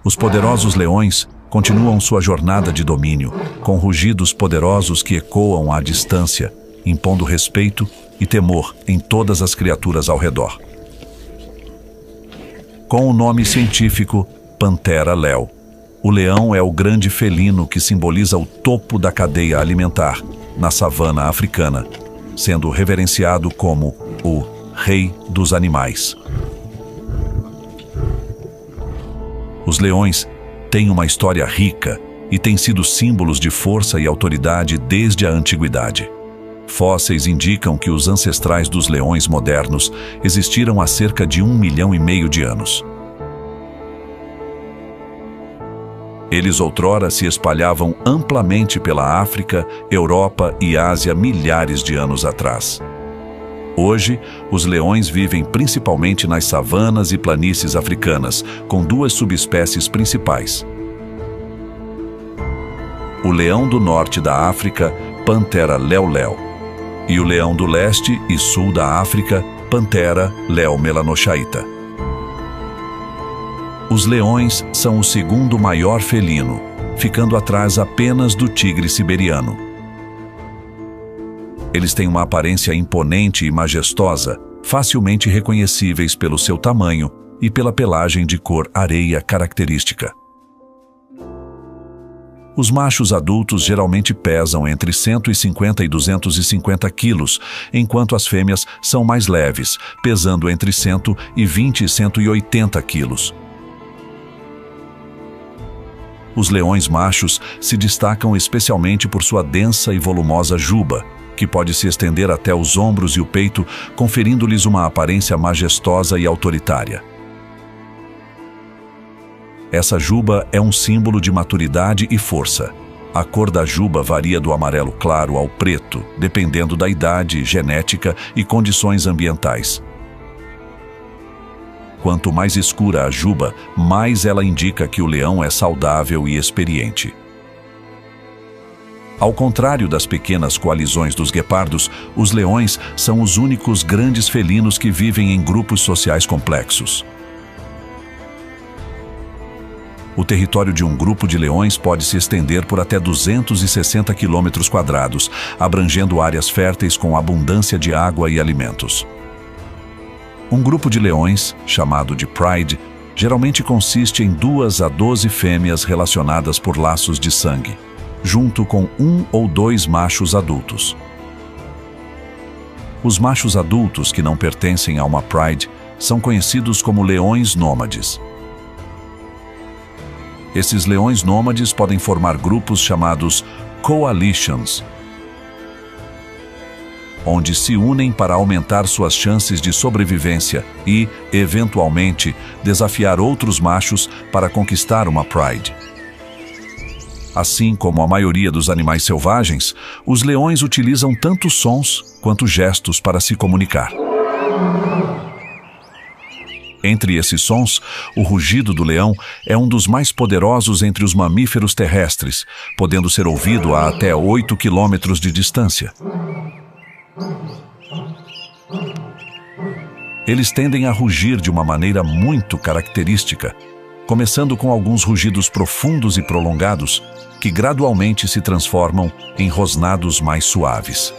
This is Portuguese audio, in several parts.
Os poderosos leões continuam sua jornada de domínio, com rugidos poderosos que ecoam à distância, impondo respeito e temor em todas as criaturas ao redor. Com o nome científico Panthera leo, o leão é o grande felino que simboliza o topo da cadeia alimentar na savana africana, sendo reverenciado como o rei dos animais. Os leões têm uma história rica e têm sido símbolos de força e autoridade desde a antiguidade. Fósseis indicam que os ancestrais dos leões modernos existiram há cerca de 1,5 milhão de anos. Eles outrora se espalhavam amplamente pela África, Europa e Ásia milhares de anos atrás. Hoje, os leões vivem principalmente nas savanas e planícies africanas, com 2 subespécies principais. O leão do norte da África, Panthera leo, e o leão do leste e sul da África, Panthera leo melanochaeta. Os leões são o segundo maior felino, ficando atrás apenas do tigre siberiano. Eles têm uma aparência imponente e majestosa, facilmente reconhecíveis pelo seu tamanho e pela pelagem de cor areia característica. Os machos adultos geralmente pesam entre 150 e 250 quilos, enquanto as fêmeas são mais leves, pesando entre 120 e 180 quilos. Os leões machos se destacam especialmente por sua densa e volumosa juba, que pode se estender até os ombros e o peito, conferindo-lhes uma aparência majestosa e autoritária. Essa juba é um símbolo de maturidade e força. A cor da juba varia do amarelo claro ao preto, dependendo da idade, genética e condições ambientais. Quanto mais escura a juba, mais ela indica que o leão é saudável e experiente. Ao contrário das pequenas coalizões dos guepardos, os leões são os únicos grandes felinos que vivem em grupos sociais complexos. O território de um grupo de leões pode se estender por até 260 km², abrangendo áreas férteis com abundância de água e alimentos. Um grupo de leões, chamado de Pride, geralmente consiste em 2 a 12 fêmeas relacionadas por laços de sangue, junto com 1 ou 2 machos adultos. Os machos adultos que não pertencem a uma Pride são conhecidos como leões nômades. Esses leões nômades podem formar grupos chamados coalitions, onde se unem para aumentar suas chances de sobrevivência e, eventualmente, desafiar outros machos para conquistar uma Pride. Assim como a maioria dos animais selvagens, os leões utilizam tanto sons quanto gestos para se comunicar. Entre esses sons, o rugido do leão é um dos mais poderosos entre os mamíferos terrestres, podendo ser ouvido a até 8 quilômetros de distância. Eles tendem a rugir de uma maneira muito característica, começando com alguns rugidos profundos e prolongados, que gradualmente se transformam em rosnados mais suaves.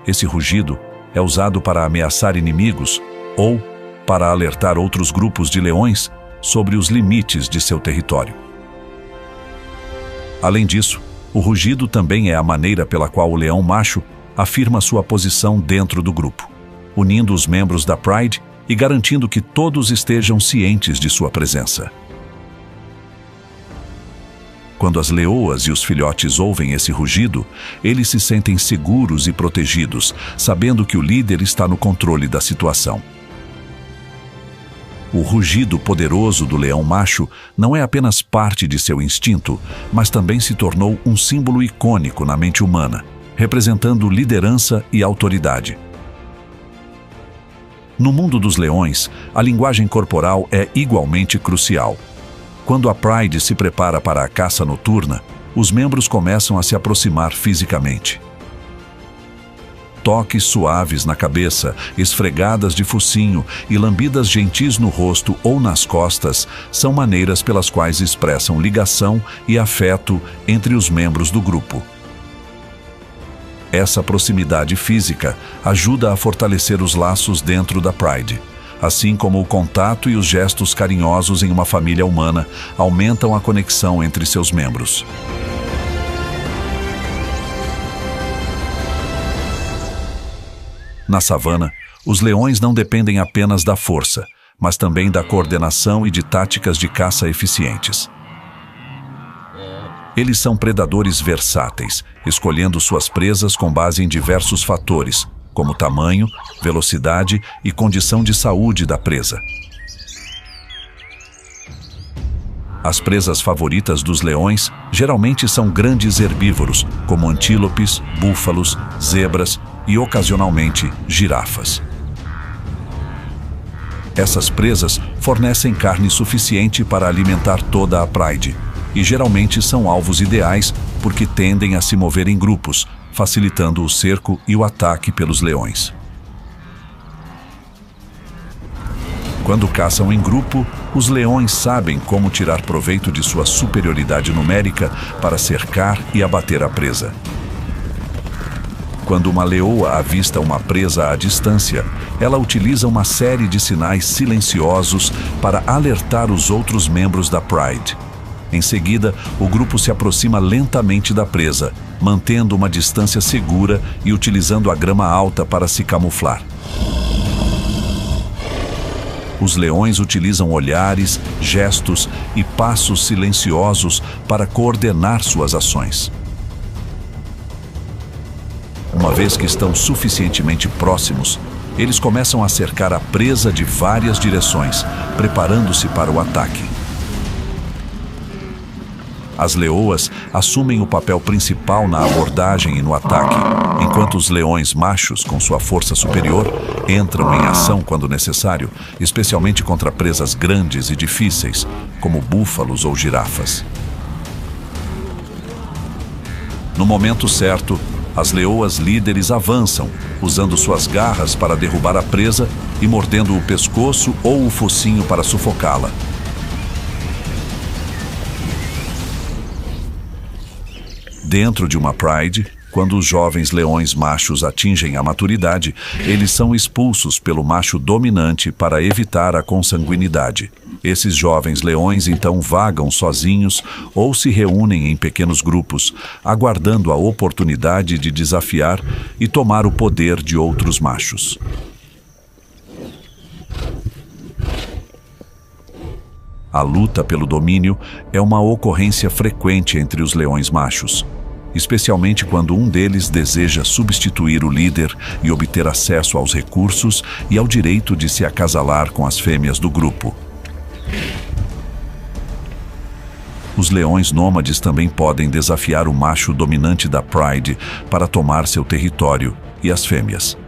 Esse rugido é usado para ameaçar inimigos ou para alertar outros grupos de leões sobre os limites de seu território. Além disso, o rugido também é a maneira pela qual o leão macho afirma sua posição dentro do grupo, unindo os membros da Pride e garantindo que todos estejam cientes de sua presença. Quando as leoas e os filhotes ouvem esse rugido, eles se sentem seguros e protegidos, sabendo que o líder está no controle da situação. O rugido poderoso do leão macho não é apenas parte de seu instinto, mas também se tornou um símbolo icônico na mente humana, representando liderança e autoridade. No mundo dos leões, a linguagem corporal é igualmente crucial. Quando a Pride se prepara para a caça noturna, os membros começam a se aproximar fisicamente. Toques suaves na cabeça, esfregadas de focinho e lambidas gentis no rosto ou nas costas são maneiras pelas quais expressam ligação e afeto entre os membros do grupo. Essa proximidade física ajuda a fortalecer os laços dentro da Pride, assim como o contato e os gestos carinhosos em uma família humana aumentam a conexão entre seus membros. Na savana, os leões não dependem apenas da força, mas também da coordenação e de táticas de caça eficientes. Eles são predadores versáteis, escolhendo suas presas com base em diversos fatores, como tamanho, velocidade e condição de saúde da presa. As presas favoritas dos leões geralmente são grandes herbívoros, como antílopes, búfalos, zebras e, ocasionalmente, girafas. Essas presas fornecem carne suficiente para alimentar toda a Pride e geralmente são alvos ideais porque tendem a se mover em grupos, facilitando o cerco e o ataque pelos leões. Quando caçam em grupo, os leões sabem como tirar proveito de sua superioridade numérica para cercar e abater a presa. Quando uma leoa avista uma presa à distância, ela utiliza uma série de sinais silenciosos para alertar os outros membros da Pride. Em seguida, o grupo se aproxima lentamente da presa, mantendo uma distância segura e utilizando a grama alta para se camuflar. Os leões utilizam olhares, gestos e passos silenciosos para coordenar suas ações. Uma vez que estão suficientemente próximos, eles começam a cercar a presa de várias direções, preparando-se para o ataque. As leoas assumem o papel principal na abordagem e no ataque, enquanto os leões machos, com sua força superior, entram em ação quando necessário, especialmente contra presas grandes e difíceis, como búfalos ou girafas. No momento certo, as leoas líderes avançam, usando suas garras para derrubar a presa e mordendo o pescoço ou o focinho para sufocá-la. Dentro de uma Pride, quando os jovens leões machos atingem a maturidade, eles são expulsos pelo macho dominante para evitar a consanguinidade. Esses jovens leões então vagam sozinhos ou se reúnem em pequenos grupos, aguardando a oportunidade de desafiar e tomar o poder de outros machos. A luta pelo domínio é uma ocorrência frequente entre os leões machos, especialmente quando um deles deseja substituir o líder e obter acesso aos recursos e ao direito de se acasalar com as fêmeas do grupo. Os leões nômades também podem desafiar o macho dominante da Pride para tomar seu território e as fêmeas.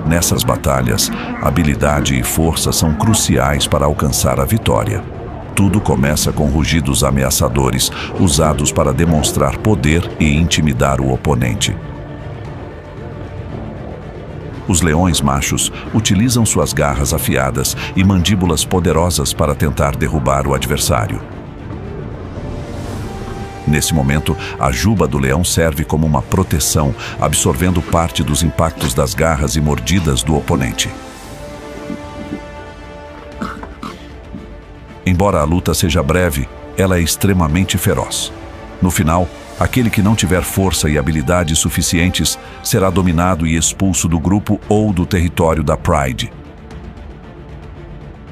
Nessas batalhas, habilidade e força são cruciais para alcançar a vitória. Tudo começa com rugidos ameaçadores, usados para demonstrar poder e intimidar o oponente. Os leões machos utilizam suas garras afiadas e mandíbulas poderosas para tentar derrubar o adversário. Nesse momento, a juba do leão serve como uma proteção, absorvendo parte dos impactos das garras e mordidas do oponente. Embora a luta seja breve, ela é extremamente feroz. No final, aquele que não tiver força e habilidades suficientes será dominado e expulso do grupo ou do território da Pride.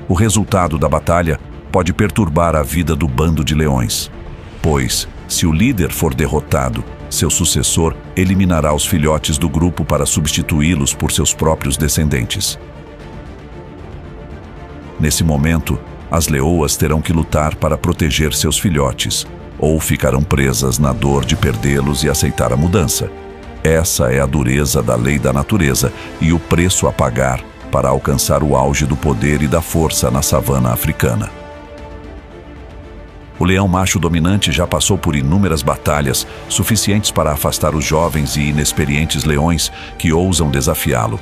O resultado da batalha pode perturbar a vida do bando de leões, pois, se o líder for derrotado, seu sucessor eliminará os filhotes do grupo para substituí-los por seus próprios descendentes. Nesse momento, as leoas terão que lutar para proteger seus filhotes, ou ficarão presas na dor de perdê-los e aceitar a mudança. Essa é a dureza da lei da natureza e o preço a pagar para alcançar o auge do poder e da força na savana africana. O leão macho dominante já passou por inúmeras batalhas, suficientes para afastar os jovens e inexperientes leões que ousam desafiá-lo.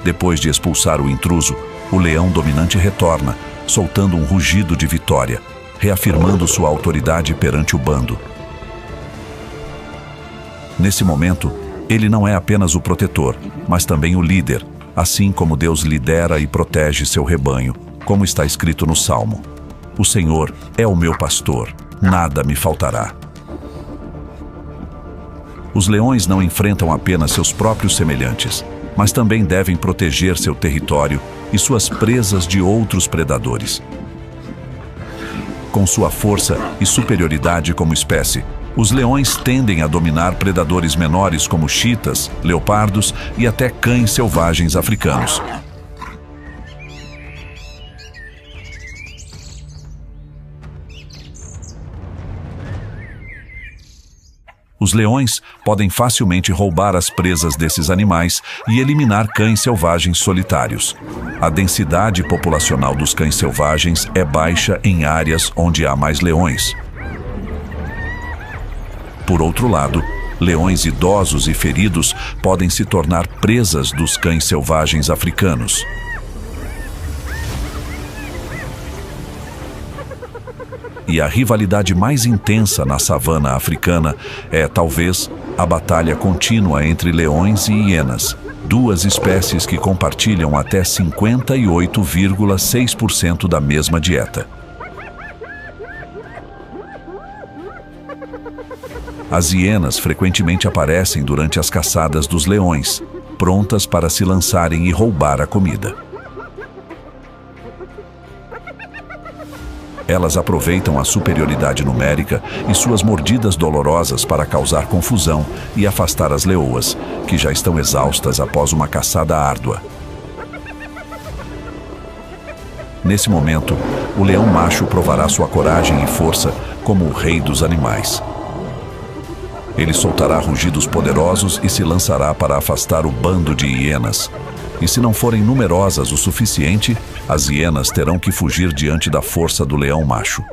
Depois de expulsar o intruso, o leão dominante retorna, soltando um rugido de vitória, reafirmando sua autoridade perante o bando. Nesse momento, ele não é apenas o protetor, mas também o líder, assim como Deus lidera e protege seu rebanho, como está escrito no Salmo: "O Senhor é o meu pastor, nada me faltará." Os leões não enfrentam apenas seus próprios semelhantes, mas também devem proteger seu território e suas presas de outros predadores. Com sua força e superioridade como espécie, os leões tendem a dominar predadores menores como chitas, leopardos e até cães selvagens africanos. Os leões podem facilmente roubar as presas desses animais e eliminar cães selvagens solitários. A densidade populacional dos cães selvagens é baixa em áreas onde há mais leões. Por outro lado, leões idosos e feridos podem se tornar presas dos cães selvagens africanos. E a rivalidade mais intensa na savana africana é, talvez, a batalha contínua entre leões e hienas, duas espécies que compartilham até 58,6% da mesma dieta. As hienas frequentemente aparecem durante as caçadas dos leões, prontas para se lançarem e roubar a comida. Elas aproveitam a superioridade numérica e suas mordidas dolorosas para causar confusão e afastar as leoas, que já estão exaustas após uma caçada árdua. Nesse momento, o leão macho provará sua coragem e força como o rei dos animais. Ele soltará rugidos poderosos e se lançará para afastar o bando de hienas. E se não forem numerosas o suficiente, as hienas terão que fugir diante da força do leão macho.